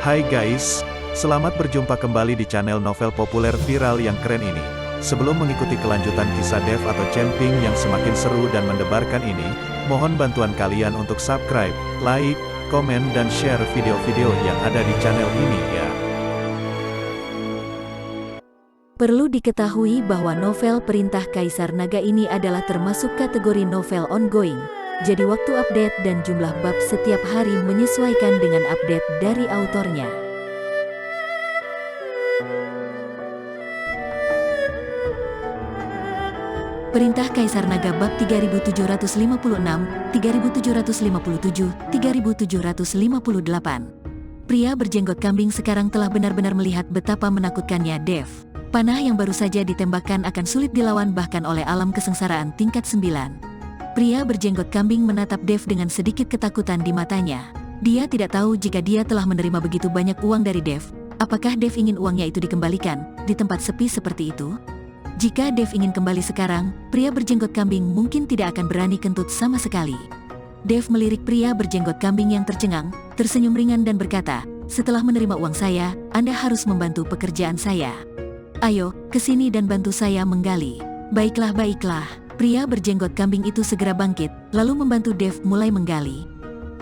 Hai guys, selamat berjumpa kembali di channel novel populer viral yang keren ini. Sebelum mengikuti kelanjutan kisah Dev atau Camping yang semakin seru dan mendebarkan ini, mohon bantuan kalian untuk subscribe, like, komen dan share video-video yang ada di channel ini ya. Perlu diketahui bahwa novel Perintah Kaisar Naga ini adalah termasuk kategori novel ongoing. Jadi waktu update dan jumlah bab setiap hari menyesuaikan dengan update dari autornya. Perintah Kaisar Naga bab 3756, 3757, 3758. Pria berjenggot kambing sekarang telah benar-benar melihat betapa menakutkannya Dev. Panah yang baru saja ditembakkan akan sulit dilawan bahkan oleh alam kesengsaraan tingkat 9. Pria berjenggot kambing menatap Dev dengan sedikit ketakutan di matanya. Dia tidak tahu jika dia telah menerima begitu banyak uang dari Dev. Apakah Dev ingin uangnya itu dikembalikan di tempat sepi seperti itu? Jika Dev ingin kembali sekarang, pria berjenggot kambing mungkin tidak akan berani kentut sama sekali. Dev melirik pria berjenggot kambing yang tercengang, tersenyum ringan dan berkata, "Setelah menerima uang saya, Anda harus membantu pekerjaan saya. Ayo, kesini dan bantu saya menggali." "Baiklah, baiklah." Pria berjenggot kambing itu segera bangkit, lalu membantu Dev mulai menggali.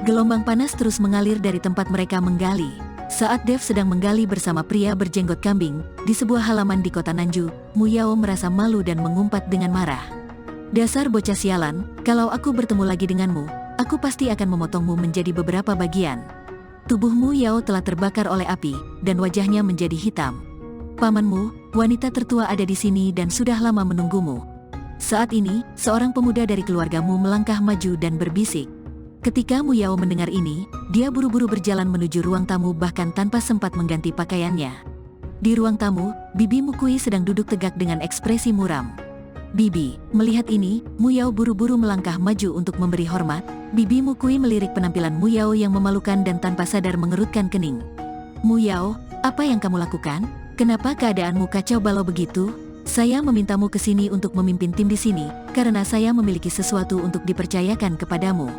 Gelombang panas terus mengalir dari tempat mereka menggali. Saat Dev sedang menggali bersama pria berjenggot kambing, di sebuah halaman di kota Nanju, Mu Yao merasa malu dan mengumpat dengan marah. "Dasar bocah sialan, kalau aku bertemu lagi denganmu, aku pasti akan memotongmu menjadi beberapa bagian." Tubuh Mu Yao telah terbakar oleh api, dan wajahnya menjadi hitam. "Pamanmu, wanita tertua ada di sini dan sudah lama menunggumu." Saat ini, seorang pemuda dari keluargamu melangkah maju dan berbisik. Ketika Mu Yao mendengar ini, dia buru-buru berjalan menuju ruang tamu bahkan tanpa sempat mengganti pakaiannya. Di ruang tamu, Bibi Mukui sedang duduk tegak dengan ekspresi muram. "Bibi," melihat ini, Mu Yao buru-buru melangkah maju untuk memberi hormat. Bibi Mukui melirik penampilan Mu Yao yang memalukan dan tanpa sadar mengerutkan kening. "Mu Yao, apa yang kamu lakukan? Kenapa keadaanmu kacau balau begitu? Saya memintamu ke sini untuk memimpin tim di sini, karena saya memiliki sesuatu untuk dipercayakan kepadamu.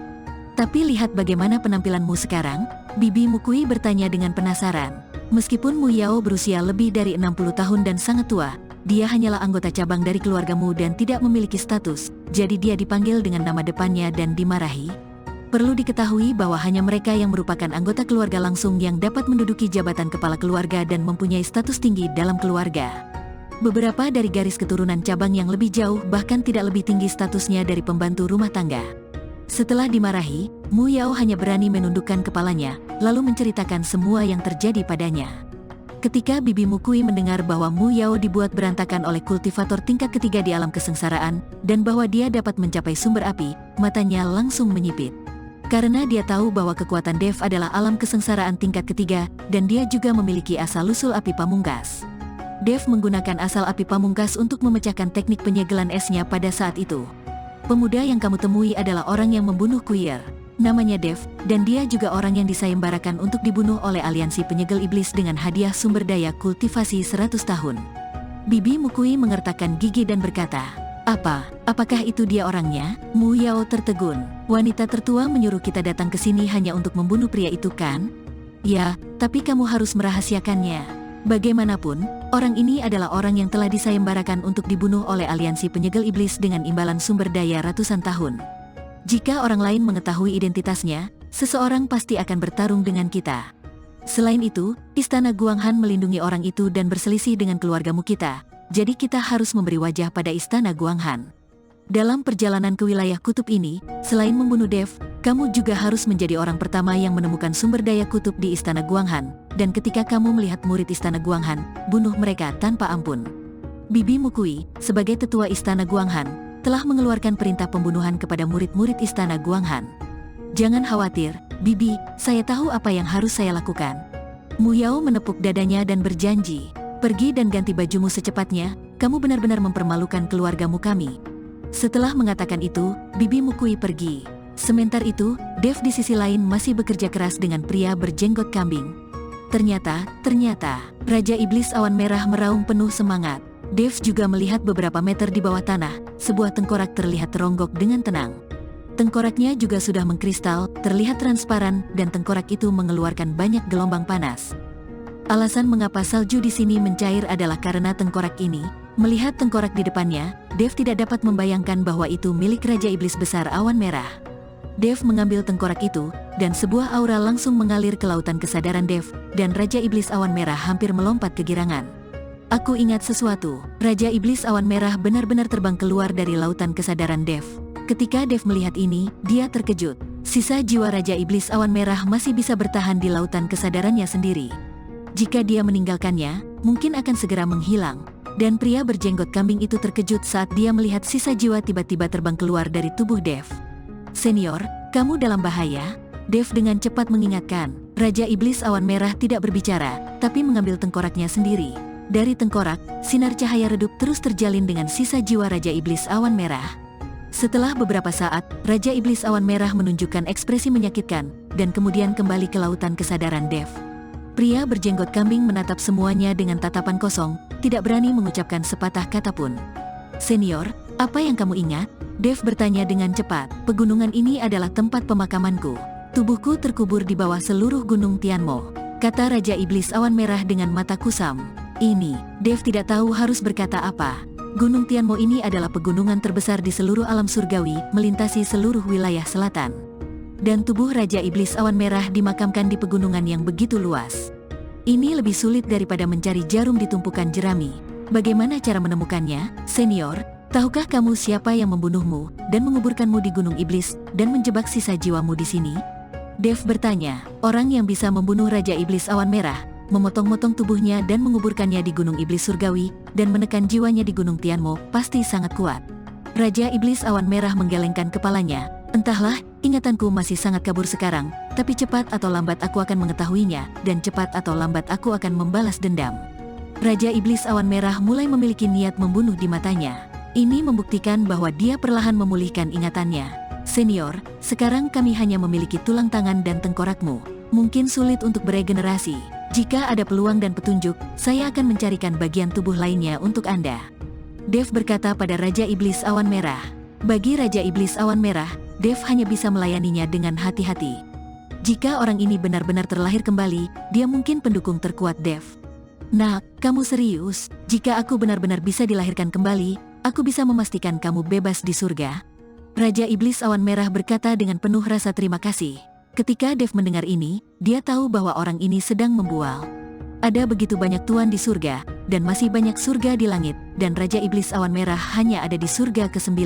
Tapi lihat bagaimana penampilanmu sekarang?" Bibi Mukui bertanya dengan penasaran. Meskipun Mu Yao berusia lebih dari 60 tahun dan sangat tua, dia hanyalah anggota cabang dari keluargamu dan tidak memiliki status, jadi dia dipanggil dengan nama depannya dan dimarahi. Perlu diketahui bahwa hanya mereka yang merupakan anggota keluarga langsung yang dapat menduduki jabatan kepala keluarga dan mempunyai status tinggi dalam keluarga. Beberapa dari garis keturunan cabang yang lebih jauh bahkan tidak lebih tinggi statusnya dari pembantu rumah tangga. Setelah dimarahi, Mu Yao hanya berani menundukkan kepalanya, lalu menceritakan semua yang terjadi padanya. Ketika Bibi Mukui mendengar bahwa Mu Yao dibuat berantakan oleh kultivator tingkat ketiga di alam kesengsaraan, dan bahwa dia dapat mencapai sumber api, matanya langsung menyipit. Karena dia tahu bahwa kekuatan Dev adalah alam kesengsaraan tingkat ketiga, dan dia juga memiliki asal-usul api pamungkas. Dev menggunakan asal api pamungkas untuk memecahkan teknik penyegelan esnya pada saat itu. "Pemuda yang kamu temui adalah orang yang membunuh Kuier. Namanya Dev, dan dia juga orang yang disayembarakan untuk dibunuh oleh aliansi penyegel iblis dengan hadiah sumber daya kultivasi 100 tahun. Bibi Mukui mengertakkan gigi dan berkata, Apakah itu dia orangnya?" Mu Yao tertegun. "Wanita tertua menyuruh kita datang ke sini hanya untuk membunuh pria itu kan?" "Ya, tapi kamu harus merahasiakannya. Bagaimanapun, orang ini adalah orang yang telah disayembarakan untuk dibunuh oleh aliansi penyegel iblis dengan imbalan sumber daya ratusan tahun. Jika orang lain mengetahui identitasnya, seseorang pasti akan bertarung dengan kita. Selain itu, Istana Guanghan melindungi orang itu dan berselisih dengan keluargamu kita, jadi kita harus memberi wajah pada Istana Guanghan. Dalam perjalanan ke wilayah kutub ini, selain membunuh Dev, kamu juga harus menjadi orang pertama yang menemukan sumber daya kutub di Istana Guanghan, dan ketika kamu melihat murid Istana Guanghan, bunuh mereka tanpa ampun." Bibi Mukui, sebagai tetua Istana Guanghan, telah mengeluarkan perintah pembunuhan kepada murid-murid Istana Guanghan. "Jangan khawatir, Bibi, saya tahu apa yang harus saya lakukan." Mu Yao menepuk dadanya dan berjanji, "Pergi dan ganti bajumu secepatnya, kamu benar-benar mempermalukan keluargamu kami." Setelah mengatakan itu, Bibi Mukui pergi. Sementara itu, Dev di sisi lain masih bekerja keras dengan pria berjenggot kambing. Ternyata, Raja Iblis Awan Merah meraung penuh semangat. Dev juga melihat beberapa meter di bawah tanah, sebuah tengkorak terlihat teronggok dengan tenang. Tengkoraknya juga sudah mengkristal, terlihat transparan, dan tengkorak itu mengeluarkan banyak gelombang panas. Alasan mengapa salju di sini mencair adalah karena tengkorak ini. Melihat tengkorak di depannya, Dev tidak dapat membayangkan bahwa itu milik Raja Iblis Besar Awan Merah. Dev mengambil tengkorak itu, dan sebuah aura langsung mengalir ke lautan kesadaran Dev, dan Raja Iblis Awan Merah hampir melompat kegirangan. Aku ingat sesuatu, Raja Iblis Awan Merah benar-benar terbang keluar dari lautan kesadaran Dev. Ketika Dev melihat ini, dia terkejut. Sisa jiwa Raja Iblis Awan Merah masih bisa bertahan di lautan kesadarannya sendiri. Jika dia meninggalkannya, mungkin akan segera menghilang. Dan pria berjenggot kambing itu terkejut saat dia melihat sisa jiwa tiba-tiba terbang keluar dari tubuh Dev. "Senior, kamu dalam bahaya?" Dev dengan cepat mengingatkan. Raja Iblis Awan Merah tidak berbicara, tapi mengambil tengkoraknya sendiri. Dari tengkorak, sinar cahaya redup terus terjalin dengan sisa jiwa Raja Iblis Awan Merah. Setelah beberapa saat, Raja Iblis Awan Merah menunjukkan ekspresi menyakitkan, dan kemudian kembali ke lautan kesadaran Dev. Pria berjenggot kambing menatap semuanya dengan tatapan kosong, tidak berani mengucapkan sepatah kata pun. "Senior, apa yang kamu ingat?" Dev bertanya dengan cepat. "Pegunungan ini adalah tempat pemakamanku. Tubuhku terkubur di bawah seluruh gunung Tianmo," kata Raja Iblis Awan Merah dengan mata kusam. Dev tidak tahu harus berkata apa. Gunung Tianmo ini adalah pegunungan terbesar di seluruh alam surgawi, melintasi seluruh wilayah selatan. Dan tubuh Raja Iblis Awan Merah dimakamkan di pegunungan yang begitu luas. Ini lebih sulit daripada mencari jarum di tumpukan jerami. Bagaimana cara menemukannya, senior? Tahukah kamu siapa yang membunuhmu dan menguburkanmu di Gunung Iblis dan menjebak sisa jiwamu di sini? Dev bertanya. Orang yang bisa membunuh Raja Iblis Awan Merah, memotong-motong tubuhnya dan menguburkannya di Gunung Iblis Surgawi, dan menekan jiwanya di Gunung Tianmo, pasti sangat kuat. Raja Iblis Awan Merah menggelengkan kepalanya. "Entahlah, ingatanku masih sangat kabur sekarang, tapi cepat atau lambat aku akan mengetahuinya, dan cepat atau lambat aku akan membalas dendam." Raja Iblis Awan Merah mulai memiliki niat membunuh di matanya. Ini membuktikan bahwa dia perlahan memulihkan ingatannya. "Senior, sekarang kami hanya memiliki tulang tangan dan tengkorakmu. Mungkin sulit untuk beregenerasi. Jika ada peluang dan petunjuk, saya akan mencarikan bagian tubuh lainnya untuk Anda." Dev berkata pada Raja Iblis Awan Merah. Bagi Raja Iblis Awan Merah, Dev hanya bisa melayaninya dengan hati-hati. Jika orang ini benar-benar terlahir kembali, dia mungkin pendukung terkuat Dev. "Nak, kamu serius? Jika aku benar-benar bisa dilahirkan kembali, aku bisa memastikan kamu bebas di surga?" Raja Iblis Awan Merah berkata dengan penuh rasa terima kasih. Ketika Dev mendengar ini, dia tahu bahwa orang ini sedang membual. Ada begitu banyak tuan di surga, dan masih banyak surga di langit, dan Raja Iblis Awan Merah hanya ada di surga ke-9.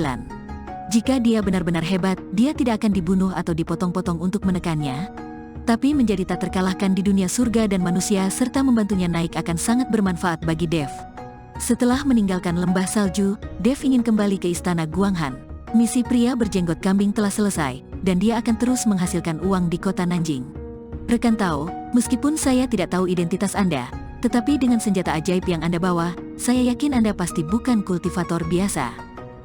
Jika dia benar-benar hebat, dia tidak akan dibunuh atau dipotong-potong untuk menekannya. Tapi menjadi tak terkalahkan di dunia surga dan manusia serta membantunya naik akan sangat bermanfaat bagi Dev. Setelah meninggalkan lembah salju, Dev ingin kembali ke istana Guanghan. Misi pria berjenggot kambing telah selesai, dan dia akan terus menghasilkan uang di kota Nanjing. "Rekan Tao, meskipun saya tidak tahu identitas Anda, tetapi dengan senjata ajaib yang Anda bawa, saya yakin Anda pasti bukan kultivator biasa.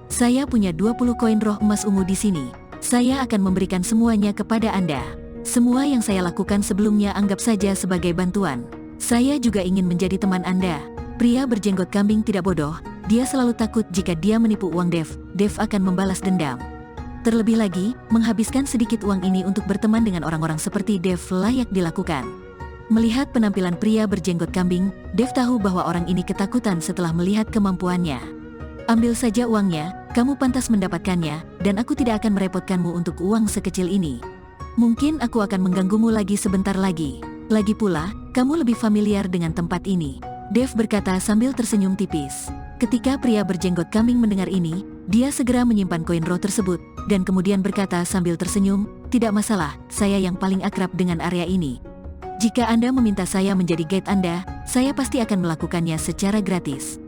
Saya punya 20 koin roh emas ungu di sini. Saya akan memberikan semuanya kepada Anda. Semua yang saya lakukan sebelumnya anggap saja sebagai bantuan. Saya juga ingin menjadi teman Anda." Pria berjenggot kambing tidak bodoh, dia selalu takut jika dia menipu uang Dev akan membalas dendam. Terlebih lagi, menghabiskan sedikit uang ini untuk berteman dengan orang-orang seperti Dev layak dilakukan. Melihat penampilan pria berjenggot kambing, Dev tahu bahwa orang ini ketakutan setelah melihat kemampuannya. "Ambil saja uangnya, kamu pantas mendapatkannya, dan aku tidak akan merepotkanmu untuk uang sekecil ini. Mungkin aku akan mengganggumu lagi sebentar lagi. Lagi pula, kamu lebih familiar dengan tempat ini." Dev berkata sambil tersenyum tipis. Ketika pria berjenggot kambing mendengar ini, dia segera menyimpan koin roh tersebut, dan kemudian berkata sambil tersenyum, "Tidak masalah, saya yang paling akrab dengan area ini. Jika Anda meminta saya menjadi guide Anda, saya pasti akan melakukannya secara gratis."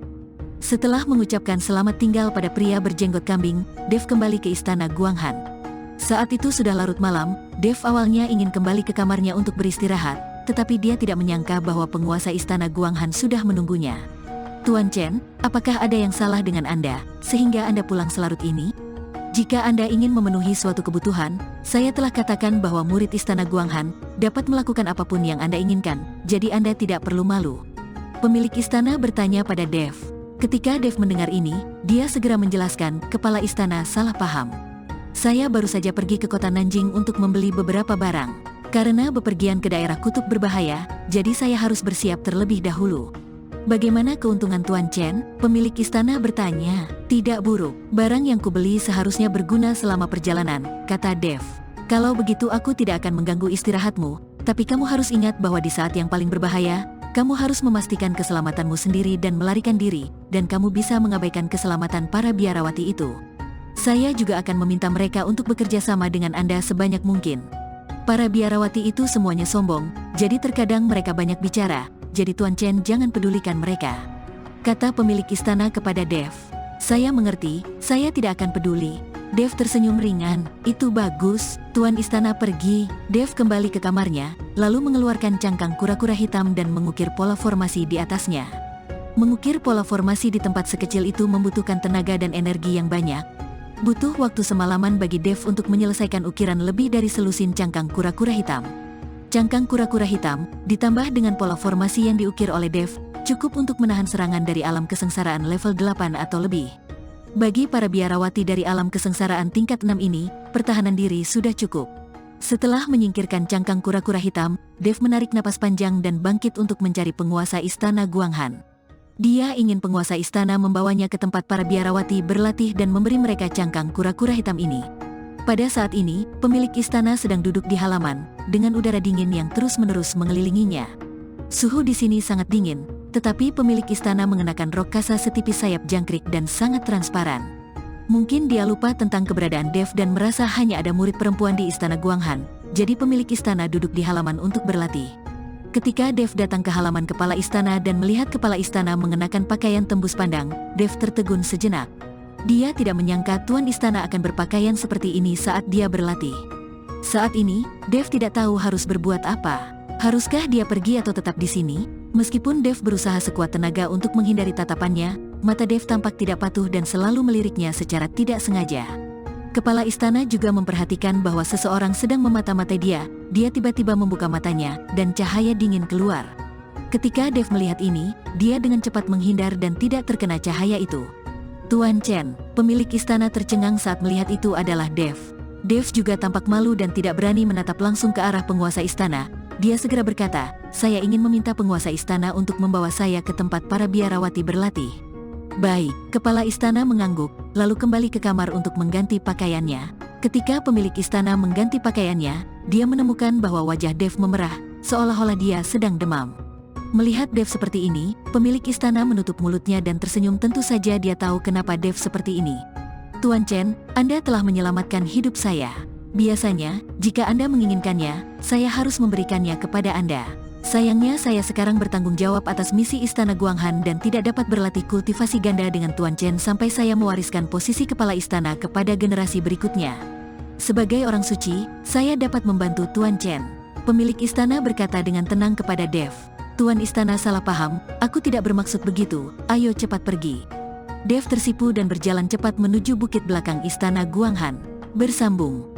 Setelah mengucapkan selamat tinggal pada pria berjenggot kambing, Dev kembali ke istana Guanghan. Saat itu sudah larut malam. Dev awalnya ingin kembali ke kamarnya untuk beristirahat, tetapi dia tidak menyangka bahwa penguasa istana Guanghan sudah menunggunya. "Tuan Chen, apakah ada yang salah dengan Anda, sehingga Anda pulang selarut ini? Jika Anda ingin memenuhi suatu kebutuhan, saya telah katakan bahwa murid istana Guanghan dapat melakukan apapun yang Anda inginkan, jadi Anda tidak perlu malu." Pemilik istana bertanya pada Dev. Ketika Dev mendengar ini, dia segera menjelaskan, kepala istana salah paham. Saya baru saja pergi ke kota Nanjing untuk membeli beberapa barang. Karena bepergian ke daerah kutub berbahaya, jadi saya harus bersiap terlebih dahulu. Bagaimana keuntungan Tuan Chen? Pemilik istana bertanya. Tidak buruk, barang yang kubeli seharusnya berguna selama perjalanan, kata Dev. Kalau begitu aku tidak akan mengganggu istirahatmu, tapi kamu harus ingat bahwa di saat yang paling berbahaya, kamu harus memastikan keselamatanmu sendiri dan melarikan diri, dan kamu bisa mengabaikan keselamatan para biarawati itu. Saya juga akan meminta mereka untuk bekerja sama dengan Anda sebanyak mungkin. Para biarawati itu semuanya sombong, jadi terkadang mereka banyak bicara, jadi Tuan Chen jangan pedulikan mereka. Kata pemilik istana kepada Dev. Saya mengerti, saya tidak akan peduli. Dev tersenyum ringan. Itu bagus, Tuan istana pergi. Dev kembali ke kamarnya, lalu mengeluarkan cangkang kura-kura hitam dan mengukir pola formasi di atasnya. Mengukir pola formasi di tempat sekecil itu membutuhkan tenaga dan energi yang banyak. Butuh waktu semalaman bagi Dev untuk menyelesaikan ukiran lebih dari selusin cangkang kura-kura hitam. Cangkang kura-kura hitam, ditambah dengan pola formasi yang diukir oleh Dev, cukup untuk menahan serangan dari alam kesengsaraan level 8 atau lebih. Bagi para biarawati dari alam kesengsaraan tingkat 6 ini, pertahanan diri sudah cukup. Setelah menyingkirkan cangkang kura-kura hitam, Dev menarik napas panjang dan bangkit untuk mencari penguasa istana Guanghan. Dia ingin penguasa istana membawanya ke tempat para biarawati berlatih dan memberi mereka cangkang kura-kura hitam ini. Pada saat ini, pemilik istana sedang duduk di halaman, dengan udara dingin yang terus-menerus mengelilinginya. Suhu di sini sangat dingin, tetapi pemilik istana mengenakan rok kasa setipis sayap jangkrik dan sangat transparan. Mungkin dia lupa tentang keberadaan Dev dan merasa hanya ada murid perempuan di istana Guanghan, jadi pemilik istana duduk di halaman untuk berlatih. Ketika Dev datang ke halaman kepala istana dan melihat kepala istana mengenakan pakaian tembus pandang, Dev tertegun sejenak. Dia tidak menyangka Tuan istana akan berpakaian seperti ini saat dia berlatih. Saat ini, Dev tidak tahu harus berbuat apa. Haruskah dia pergi atau tetap di sini? Meskipun Dev berusaha sekuat tenaga untuk menghindari tatapannya, mata Dev tampak tidak patuh dan selalu meliriknya secara tidak sengaja. Kepala istana juga memperhatikan bahwa seseorang sedang memata-matai dia. Dia tiba-tiba membuka matanya, dan cahaya dingin keluar. Ketika Dev melihat ini, dia dengan cepat menghindar dan tidak terkena cahaya itu. Tuan Chen, pemilik istana tercengang saat melihat itu adalah Dev. Dev juga tampak malu dan tidak berani menatap langsung ke arah penguasa istana. Dia segera berkata, "Saya ingin meminta penguasa istana untuk membawa saya ke tempat para biarawati berlatih." Baik, kepala istana mengangguk, lalu kembali ke kamar untuk mengganti pakaiannya. Ketika pemilik istana mengganti pakaiannya, dia menemukan bahwa wajah Dev memerah, seolah-olah dia sedang demam. Melihat Dev seperti ini, pemilik istana menutup mulutnya dan tersenyum. Tentu saja dia tahu kenapa Dev seperti ini. Tuan Chen, Anda telah menyelamatkan hidup saya. Biasanya, jika Anda menginginkannya, saya harus memberikannya kepada Anda. Sayangnya saya sekarang bertanggung jawab atas misi istana Guanghan dan tidak dapat berlatih kultivasi ganda dengan Tuan Chen sampai saya mewariskan posisi kepala istana kepada generasi berikutnya. Sebagai orang suci, saya dapat membantu Tuan Chen. Pemilik istana berkata dengan tenang kepada Dev. Tuan istana salah paham, aku tidak bermaksud begitu, ayo cepat pergi. Dev tersipu dan berjalan cepat menuju bukit belakang istana Guanghan. Bersambung.